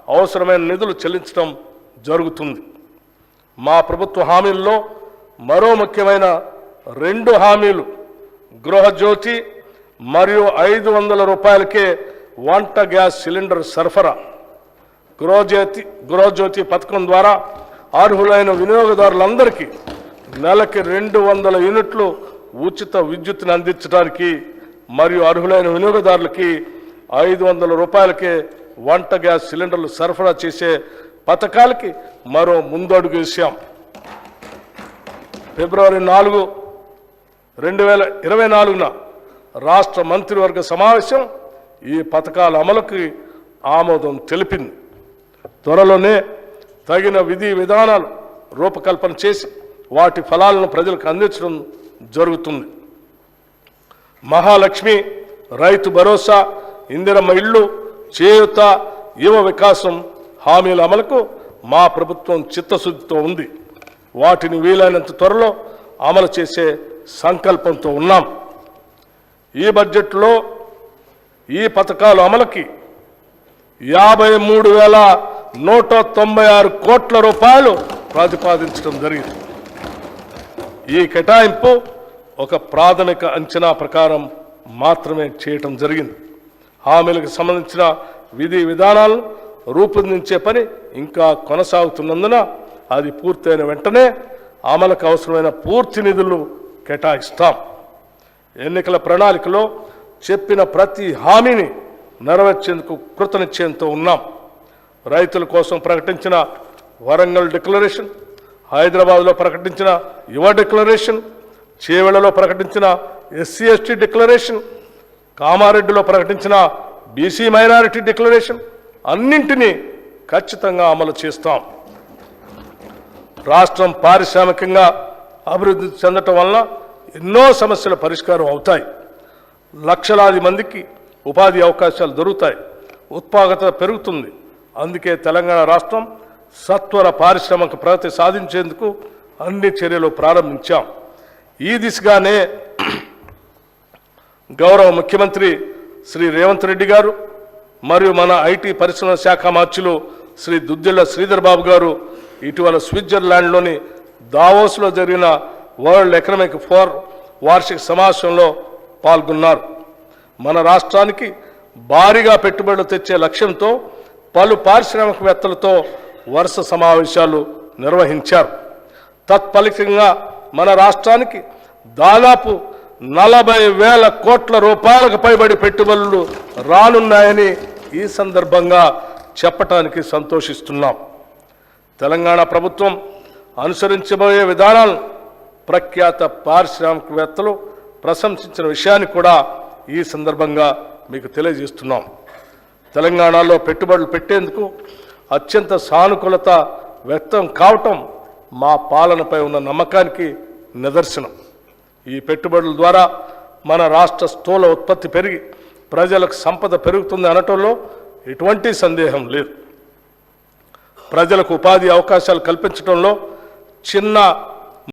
అవసరమైన నిధులు చెల్లించడం జరుగుతుంది. మా ప్రభుత్వ హామీల్లో మరో ముఖ్యమైన 2 హామీలు గృహజ్యోతి మరియు 500 రూపాయలకే వంట గ్యాస్ సిలిండర్ సరఫరా. గృహజ్యోతి పథకం ద్వారా అర్హులైన వినియోగదారులందరికీ నెలకి 200 యూనిట్లు ఉచిత విద్యుత్తును అందించడానికి మరియు అర్హులైన వినియోగదారులకి 500 రూపాయలకే వంట గ్యాస్ సిలిండర్లు సరఫరా చేసే పథకాలకి మరో ముందడుగు వేశాం. ఫిబ్రవరి 4, 2024 రాష్ట్ర మంత్రివర్గ సమావేశం ఈ పథకాల అమలుకి ఆమోదం తెలిపింది. త్వరలోనే తగిన విధి విధానాలు రూపకల్పన చేసి వాటి ఫలాలను ప్రజలకు అందించడం జరుగుతుంది. మహాలక్ష్మి, రైతు భరోసా, ఇందిరమ్మ ఇళ్ళు, చేయూత, యువ వికాసం హామీల అమలుకు మా ప్రభుత్వం చిత్తశుద్ధితో ఉంది. వాటిని వీలైనంత త్వరలో అమలు చేసే సంకల్పంతో ఉన్నాం. ఈ బడ్జెట్లో ఈ పథకాల అమలుకి 53,196 కోట్ల రూపాయలు ప్రతిపాదించడం జరిగింది. ఈ కేటాయింపు ఒక ప్రాథమిక అంచనా ప్రకారం మాత్రమే చేయటం జరిగింది. హామీలకు సంబంధించిన విధి విధానాలను రూపొందించే పని ఇంకా కొనసాగుతున్నందున అది పూర్తయిన వెంటనే అమలుకు అవసరమైన పూర్తి నిధులు కేటాయిస్తాం. ఎన్నికల ప్రణాళికలో చెప్పిన ప్రతి హామీని నెరవేర్చేందుకు కృతనిశ్చయంతో ఉన్నాం. రైతుల కోసం ప్రకటించిన వరంగల్ డిక్లరేషన్, హైదరాబాద్లో ప్రకటించిన యువ డిక్లరేషన్, చేవెళ్లలో ప్రకటించిన ఎస్సీ ఎస్టీ డిక్లరేషన్, కామారెడ్డిలో ప్రకటించిన బీసీ మైనారిటీ డిక్లరేషన్ అన్నింటినీ ఖచ్చితంగా అమలు చేస్తాం. రాష్ట్రం పారిశ్రామికంగా అభివృద్ధి చెందటం వలన ఎన్నో సమస్యల పరిష్కారం అవుతాయి. లక్షలాది మందికి ఉపాధి అవకాశాలు దొరుకుతాయి. ఉత్పాదకత పెరుగుతుంది. అందుకే తెలంగాణ రాష్ట్రం సత్వర పారిశ్రామిక ప్రగతి సాధించేందుకు అన్ని చర్యలు ప్రారంభించాం. ఈ దిశగానే గౌరవ ముఖ్యమంత్రి శ్రీ రేవంత్ రెడ్డి గారు మరియు మన ఐటీ పరిశ్రమల శాఖ మార్చులు శ్రీ దుద్దిళ్ల శ్రీధర్ బాబు గారు ఇటీవల స్విట్జర్లాండ్లోని దావోస్లో జరిగిన వరల్డ్ ఎకనామిక్ ఫోరం వార్షిక సమావేశంలో పాల్గొన్నారు. మన రాష్ట్రానికి భారీగా పెట్టుబడులు తెచ్చే లక్ష్యంతో పలు పారిశ్రామికవేత్తలతో వరుస సమావేశాలు నిర్వహించారు. తత్ఫలితంగా మన రాష్ట్రానికి దాదాపు 40,000 కోట్ల రూపాయలకు పైబడి పెట్టుబడులు రానున్నాయని ఈ సందర్భంగా చెప్పటానికి సంతోషిస్తున్నాం. తెలంగాణ ప్రభుత్వం అనుసరించబోయే విధానాలను ప్రఖ్యాత పారిశ్రామికవేత్తలు ప్రశంసించిన విషయాన్ని కూడా ఈ సందర్భంగా మీకు తెలియజేస్తున్నాం. తెలంగాణలో పెట్టుబడులు పెట్టేందుకు అత్యంత సానుకూలత వ్యక్తం కావటం మా పాలనపై ఉన్న నమ్మకానికి నిదర్శనం. ఈ పెట్టుబడుల ద్వారా మన రాష్ట్ర స్థూల ఉత్పత్తి పెరిగి ప్రజలకు సంపద పెరుగుతుంది అనటంలో ఎటువంటి సందేహం లేదు. ప్రజలకు ఉపాధి అవకాశాలు కల్పించడంలో చిన్న